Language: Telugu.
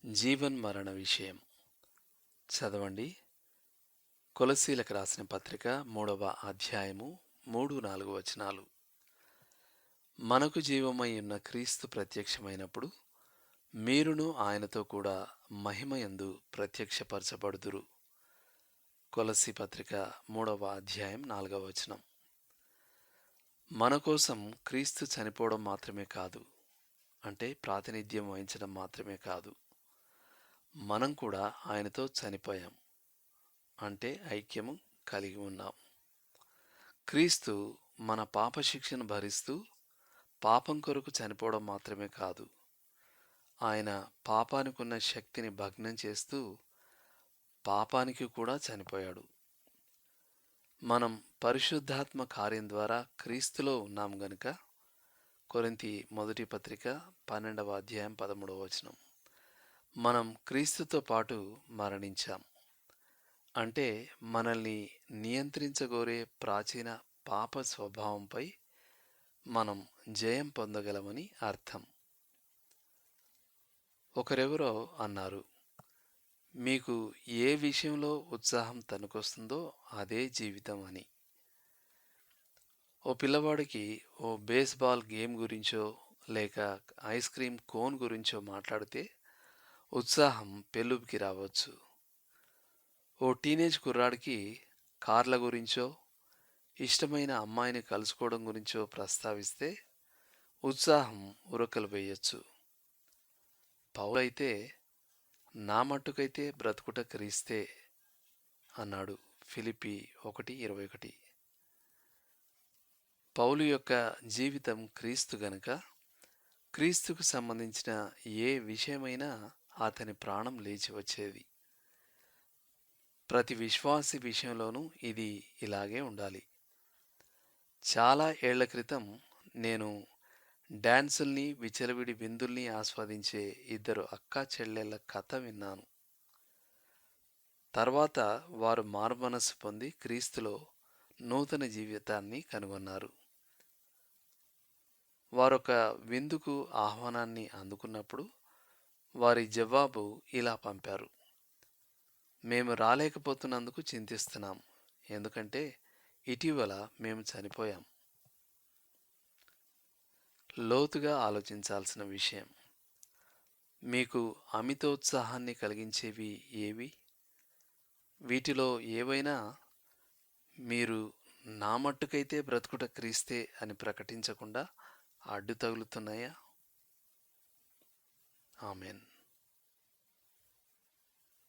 జీవన్ మరణ విషయం చదవండి. కొలస్సీలకు రాసిన పత్రిక 3వ అధ్యాయము 3-4 వచనాలు. మనకు జీవమై ఉన్న క్రీస్తు ప్రత్యక్షమైనప్పుడు మీరును ఆయనతో కూడా మహిమయందు ప్రత్యక్షపరచబడుదురు. కొలస్సీ పత్రిక 3వ అధ్యాయం 4వ వచనం. మన కోసం క్రీస్తు చనిపోవడం మాత్రమే కాదు, అంటే ప్రాతినిధ్యం వహించడం మాత్రమే కాదు, మనం కూడా ఆయనతో చనిపోయాం, అంటే ఐక్యము కలిగి ఉన్నాం. క్రీస్తు మన పాప శిక్షను భరిస్తూ పాపం కొరకు చనిపోవడం మాత్రమే కాదు, ఆయన పాపానికి ఉన్న శక్తిని భగ్నం చేస్తూ పాపానికి కూడా చనిపోయాడు. మనం పరిశుద్ధాత్మ కార్యం ద్వారా క్రీస్తులో ఉన్నాం గనుక కొరింథీ మొదటి పత్రిక 12వ అధ్యాయం 13వ వచనం, మనం క్రీస్తుతో పాటు మరణించాం, అంటే మనల్ని నియంత్రించగోరే ప్రాచీన పాప స్వభావంపై మనం జయం పొందగలమని అర్థం. ఒకరెవరో అన్నారు, మీకు ఏ విషయంలో ఉత్సాహం తనుకొస్తుందో అదే జీవితం అని. ఓ పిల్లవాడికి ఓ బేస్బాల్ గేమ్ గురించో లేక ఐస్ క్రీమ్ కోన్ గురించో మాట్లాడితే ఉత్సాహం పెళ్ళుబికి రావచ్చు. ఓ టీనేజ్ కుర్రాడికి కార్ల గురించో ఇష్టమైన అమ్మాయిని కలుసుకోవడం గురించో ప్రస్తావిస్తే ఉత్సాహం ఉరకలు వేయొచ్చు. పౌలైతే నా మట్టుకైతే బ్రతుకుట క్రీస్తే అన్నాడు. ఫిలిప్పీ 1:21. పౌలు యొక్క జీవితం క్రీస్తు గనుక క్రీస్తుకు సంబంధించిన ఏ విషయమైనా అతని ప్రాణం లేచి వచ్చేది. ప్రతి విశ్వాసి విషయంలోనూ ఇది ఇలాగే ఉండాలి. చాలా ఏళ్ల క్రితం నేను డాన్సుల్ని, విచలవిడి విందుల్ని ఆస్వాదించే ఇద్దరు అక్కా చెల్లెళ్ల కథ విన్నాను. తర్వాత వారు మారుమనస్సు పొంది క్రీస్తులో నూతన జీవితాన్ని కనుగొన్నారు. వారొక విందుకు ఆహ్వానాన్ని అందుకున్నప్పుడు వారి జవాబు ఇలా పంపారు: మేము రాలేకపోతున్నందుకు చింతిస్తున్నాం, ఎందుకంటే ఇటీవల మేము చనిపోయాం. లోతుగా ఆలోచించాల్సిన విషయం. మీకు అమితోత్సాహాన్ని కలిగించేవి ఏవి? వీటిలో ఏవైనా మీరు నా మట్టుకైతే బ్రతుకుట క్రీస్తే అని ప్రకటించకుండా అడ్డు తగులుతున్నాయా? ఆమెన్.